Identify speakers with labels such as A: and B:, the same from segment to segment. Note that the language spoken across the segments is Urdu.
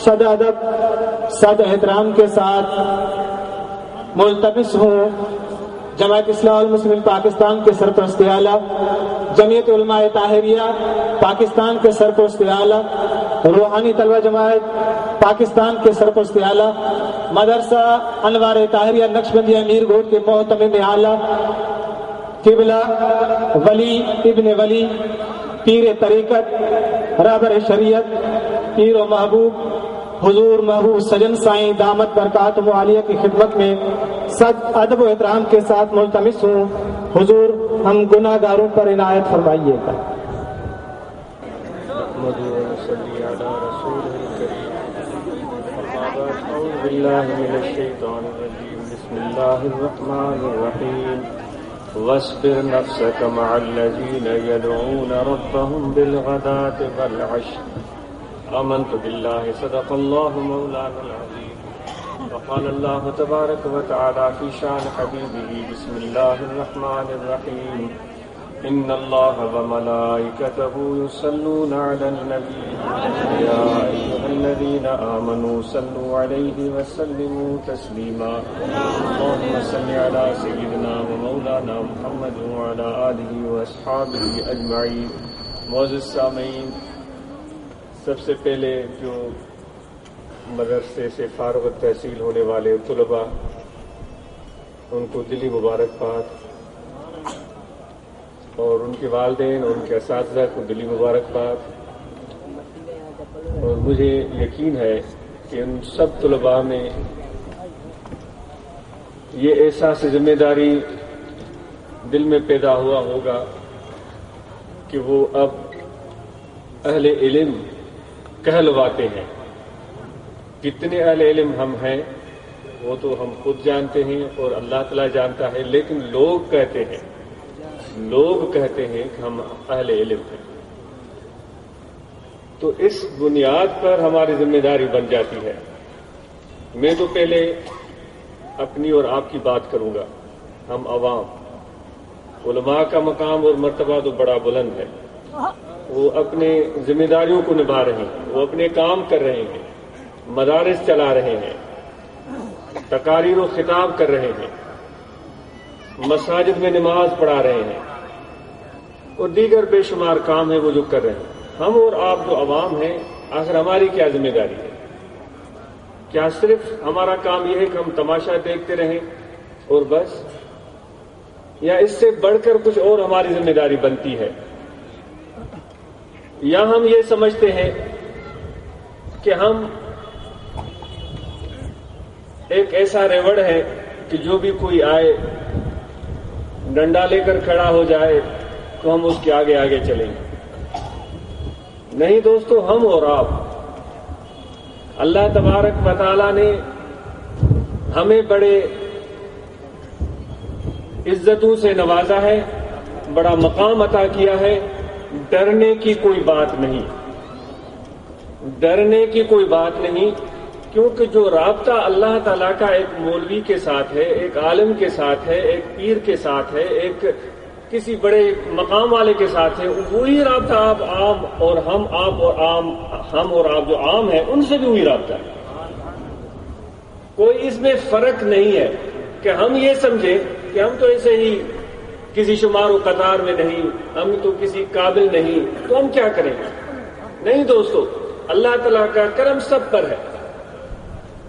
A: صد ادب صد احترام کے ساتھ ملتمس ہوں جماعت اصلاح المسلمین پاکستان کے سرپرست اعلیٰ، جمعیت علماء طاہریہ پاکستان کے سرپرست اعلیٰ، روحانی طلبہ جماعت پاکستان کے سرپرست اعلیٰ، مدرسہ انوار طاہریہ نقشبندیہ میر گھوٹ کے محتمم اعلیٰ، قبلہ ولی ابن ولی پیر طریقت رہبر شریعت پیر و محبوب حضور محبوب سجن سائیں دامت برکاتہ عالیہ کی خدمت میں سب ادب و احترام کے ساتھ ملتمس ہوں، حضور ہم گناہ گاروں پر عنایت فرمائیے گا۔
B: بسم اللہ الرحمن الرحیم واصبر نفسك مع الذين يدعون ربهم بالغداة والعشي آمنت بالله صدق الله مولانا العظيم وقال الله تبارك وتعالى في شان حبيبه بسم الله الرحمن الرحيم إن الله وملائكته يصلون على النبي يا أيها الذين آمنوا صلوا عليه وسلموا تسليما اللهم صل على سيدنا ومولانا محمد وعلى آله وأصحابه أجمعين۔ معزز سامعین، سب سے پہلے جو مدرسے سے فارغ التحصیل ہونے والے طلباء ان کو دلی مبارکباد، اور ان کے والدین اور ان کے اساتذہ کو دلی مبارکباد، اور مجھے یقین ہے کہ ان سب طلباء میں یہ احساس ذمہ داری دل میں پیدا ہوا ہوگا کہ وہ اب اہل علم کہلواتے ہیں۔ کتنے اہل علم ہم ہیں وہ تو ہم خود جانتے ہیں اور اللہ تعالیٰ جانتا ہے، لیکن لوگ کہتے ہیں کہ ہم اہل علم ہیں، تو اس بنیاد پر ہماری ذمہ داری بن جاتی ہے۔ میں تو پہلے اپنی اور آپ کی بات کروں گا۔ ہم عوام، علماء کا مقام اور مرتبہ تو بڑا بلند ہے، وہ اپنے ذمہ داریوں کو نبھا رہے ہیں، وہ اپنے کام کر رہے ہیں، مدارس چلا رہے ہیں، تقاریر و خطاب کر رہے ہیں، مساجد میں نماز پڑھا رہے ہیں، اور دیگر بے شمار کام ہیں وہ جو کر رہے ہیں۔ ہم اور آپ جو عوام ہیں، آخر ہماری کیا ذمہ داری ہے؟ کیا صرف ہمارا کام یہ ہے کہ ہم تماشا دیکھتے رہیں اور بس، یا اس سے بڑھ کر کچھ اور ہماری ذمہ داری بنتی ہے؟ یا ہم یہ سمجھتے ہیں کہ ہم ایک ایسا ریوڑ ہے کہ جو بھی کوئی آئے ڈنڈا لے کر کھڑا ہو جائے تو ہم اس کے آگے آگے چلیں گے؟ نہیں دوستو، ہم اور آپ، اللہ تبارک و تعالیٰ نے ہمیں بڑے عزتوں سے نوازا ہے، بڑا مقام عطا کیا ہے۔ ڈرنے کی کوئی بات نہیں، ڈرنے کی کوئی بات نہیں، کیونکہ جو رابطہ اللہ تعالیٰ کا ایک مولوی کے ساتھ ہے، ایک عالم کے ساتھ ہے، ایک پیر کے ساتھ ہے، ایک کسی بڑے مقام والے کے ساتھ ہے، وہی رابطہ آپ عام اور ہم اور آپ جو عام ہیں ان سے بھی وہی رابطہ ہے۔ کوئی اس میں فرق نہیں ہے کہ ہم یہ سمجھیں کہ ہم تو ایسے ہی کسی شمار و قطار میں نہیں، ہم تو کسی قابل نہیں، تو ہم کیا کریں گے؟ نہیں دوستو، اللہ تعالیٰ کا کرم سب پر ہے،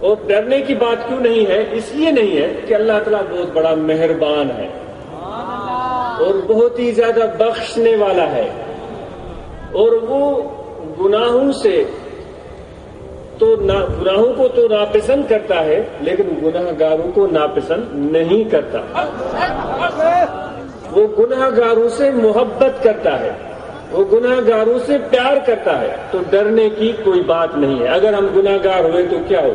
B: اور ڈرنے کی بات کیوں نہیں ہے؟ اس لیے نہیں ہے کہ اللہ تعالیٰ بہت بڑا مہربان ہے اور بہت ہی زیادہ بخشنے والا ہے، اور وہ گناہوں کو تو ناپسند کرتا ہے، لیکن گناہ گاروں کو ناپسند نہیں کرتا۔ وہ گناہ گاروں سے محبت کرتا ہے، وہ گناہ گاروں سے پیار کرتا ہے، تو ڈرنے کی کوئی بات نہیں ہے۔ اگر ہم گناہ گار ہوئے تو کیا ہو؟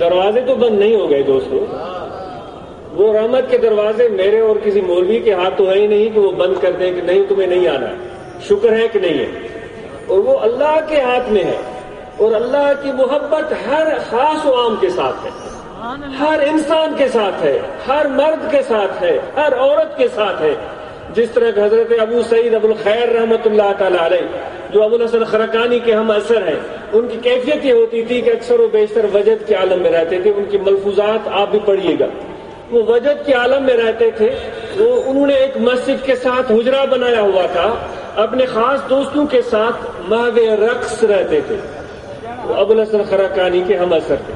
B: دروازے تو بند نہیں ہو گئے دوستو، وہ رحمت کے دروازے میرے اور کسی مولوی کے ہاتھ تو ہے ہی نہیں کہ وہ بند کر دیں کہ نہیں تمہیں نہیں آنا، شکر ہے کہ نہیں ہے، اور وہ اللہ کے ہاتھ میں ہے، اور اللہ کی محبت ہر خاص و عام کے ساتھ ہے، ہر انسان کے ساتھ ہے، ہر مرد کے ساتھ ہے، ہر عورت کے ساتھ ہے۔ جس طرح کہ حضرت ابو سعید ابو الخیر رحمۃ اللہ تعالی علیہ جو ابو الحسن خرقانی کے ہم اثر ہیں، ان کی کیفیت یہ ہوتی تھی کہ اکثر و بیشتر وجد کے عالم میں رہتے تھے. ان کی ملفوظات آپ بھی پڑھیے گا. وہ وجد کے عالم میں رہتے تھے. انہوں نے ایک مسجد کے ساتھ حجرہ بنایا ہوا تھا، اپنے خاص دوستوں کے ساتھ محو رقص رہتے تھے. وہ ابو الحسن خرقانی کے ہم اثر تھے.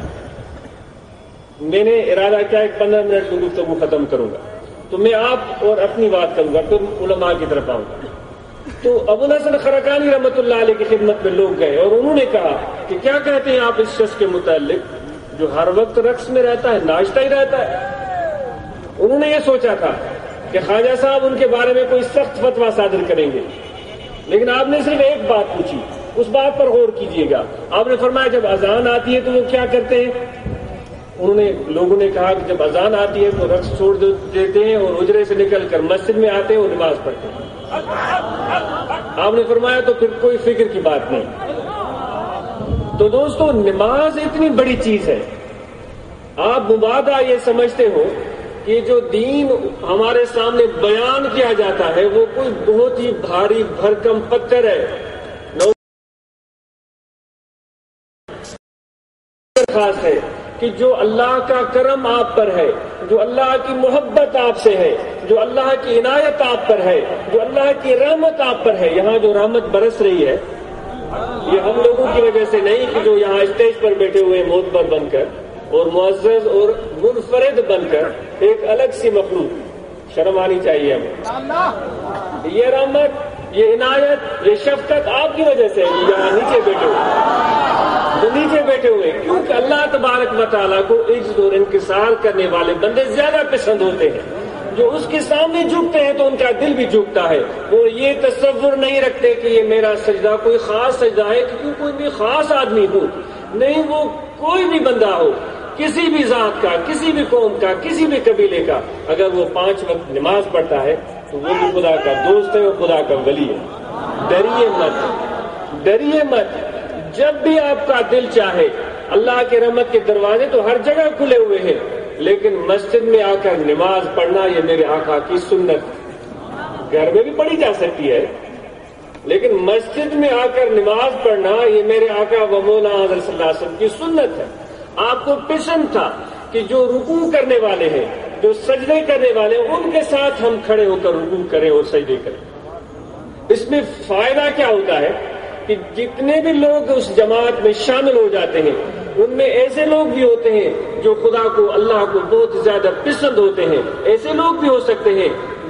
B: میں نے ارادہ کیا ایک 15 منٹ کی گفتگو ختم کروں گا، تو میں آپ اور اپنی بات کروں گا، پھر علماء کی طرف آؤں گا. تو ابو الحسن خرقانی رحمۃ اللہ علیہ کی خدمت میں لوگ گئے اور انہوں نے کہا کہ کیا کہتے ہیں آپ اس شخص کے متعلق جو ہر وقت رقص میں رہتا ہے، ناچتا ہی رہتا ہے. انہوں نے یہ سوچا تھا کہ خواجہ صاحب ان کے بارے میں کوئی سخت فتویٰ صادر کریں گے، لیکن آپ نے صرف ایک بات پوچھی، اس بات پر غور کیجئے گا. آپ نے فرمایا جب اذان آتی ہے تو وہ کیا کرتے ہیں؟ لوگوں نے کہا کہ جب اذان آتی ہے تو رقص چھوڑ دیتے ہیں اور حجرے سے نکل کر مسجد میں آتے ہیں اور نماز پڑھتے ہیں. آپ نے فرمایا تو پھر کوئی فکر کی بات نہیں. تو دوستو، نماز اتنی بڑی چیز ہے. آپ مبادہ یہ سمجھتے ہو کہ جو دین ہمارے سامنے بیان کیا جاتا ہے وہ کوئی بہت ہی بھاری بھرکم پتھر ہے. خاص ہے کہ جو اللہ کا کرم آپ پر ہے، جو اللہ کی محبت آپ سے ہے، جو اللہ کی عنایت آپ پر ہے، جو اللہ کی رحمت آپ پر ہے. یہاں جو رحمت برس رہی ہے یہ ہم لوگوں کی وجہ سے نہیں کہ جو یہاں اسٹیج پر بیٹھے ہوئے معتبر بن کر اور معزز اور منفرد بن کر ایک الگ سی مخلوق، شرم آنی چاہیے ہمیں. یہ رحمت، یہ عنایت، یہ شفقت آپ کی وجہ سے ہے. یہاں نیچے بیٹھے ہوئے کیونکہ اللہ تبارک و تعالیٰ کو عجز اور انکسار کرنے والے بندے زیادہ پسند ہوتے ہیں. جو اس کے سامنے جھکتے ہیں تو ان کا دل بھی جھکتا ہے. وہ یہ تصور نہیں رکھتے کہ یہ میرا سجدہ کوئی خاص سجدہ ہے کیونکہ کوئی بھی خاص آدمی ہو. نہیں، وہ کوئی بھی بندہ ہو، کسی بھی ذات کا، کسی بھی قوم کا، کسی بھی قبیلے کا، اگر وہ 5 وقت نماز پڑھتا ہے تو وہ بھی خدا کا دوست ہے اور خدا کا ولی ہے. ڈریے مت. جب بھی آپ کا دل چاہے، اللہ کے رحمت کے دروازے تو ہر جگہ کھلے ہوئے ہیں، لیکن مسجد میں آ کر نماز پڑھنا یہ میرے آقا کی سنت. گھر میں بھی پڑھی جا سکتی ہے لیکن مسجد میں آ کر نماز پڑھنا یہ میرے آقا و مولا حضرت صلی اللہ علیہ وسلم کی سنت ہے. آپ کو پسند تھا کہ جو رکوع کرنے والے ہیں، جو سجدے کرنے والے ہیں، ان کے ساتھ ہم کھڑے ہو کر رکوع کریں اور سجدے کریں. اس میں فائدہ کیا ہوتا ہے کہ جتنے بھی لوگ اس جماعت میں شامل ہو جاتے ہیں ان میں ایسے لوگ بھی ہوتے ہیں جو خدا کو، اللہ کو بہت زیادہ پسند ہوتے ہیں. ایسے لوگ بھی ہو سکتے ہیں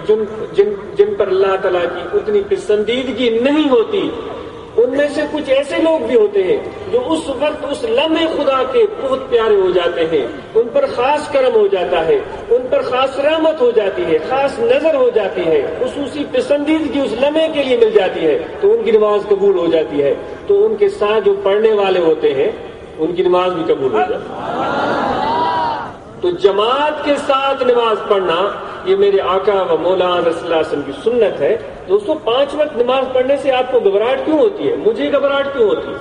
B: جن پر اللہ تعالیٰ کی اتنی پسندیدگی نہیں ہوتی. ان میں سے کچھ ایسے لوگ بھی ہوتے ہیں جو اس وقت اس لمحے خدا کے بہت پیارے ہو جاتے ہیں. ان پر خاص کرم ہو جاتا ہے، ان پر خاص رحمت ہو جاتی ہے، خاص نظر ہو جاتی ہے، خصوصی پسندیدگی اس لمحے کے لیے مل جاتی ہے تو ان کی نماز قبول ہو جاتی ہے. تو ان کے ساتھ جو پڑھنے والے ہوتے ہیں ان کی نماز بھی قبول ہو جاتی ہے. تو جماعت کے ساتھ نماز پڑھنا یہ میرے آقا و مولا رسول اللہ علیہ وسلم کی سنت ہے. دوستو، 5 وقت نماز پڑھنے سے آپ کو گھبراہٹ کیوں ہوتی ہے؟ مجھے گھبراہٹ کیوں ہوتی ہے؟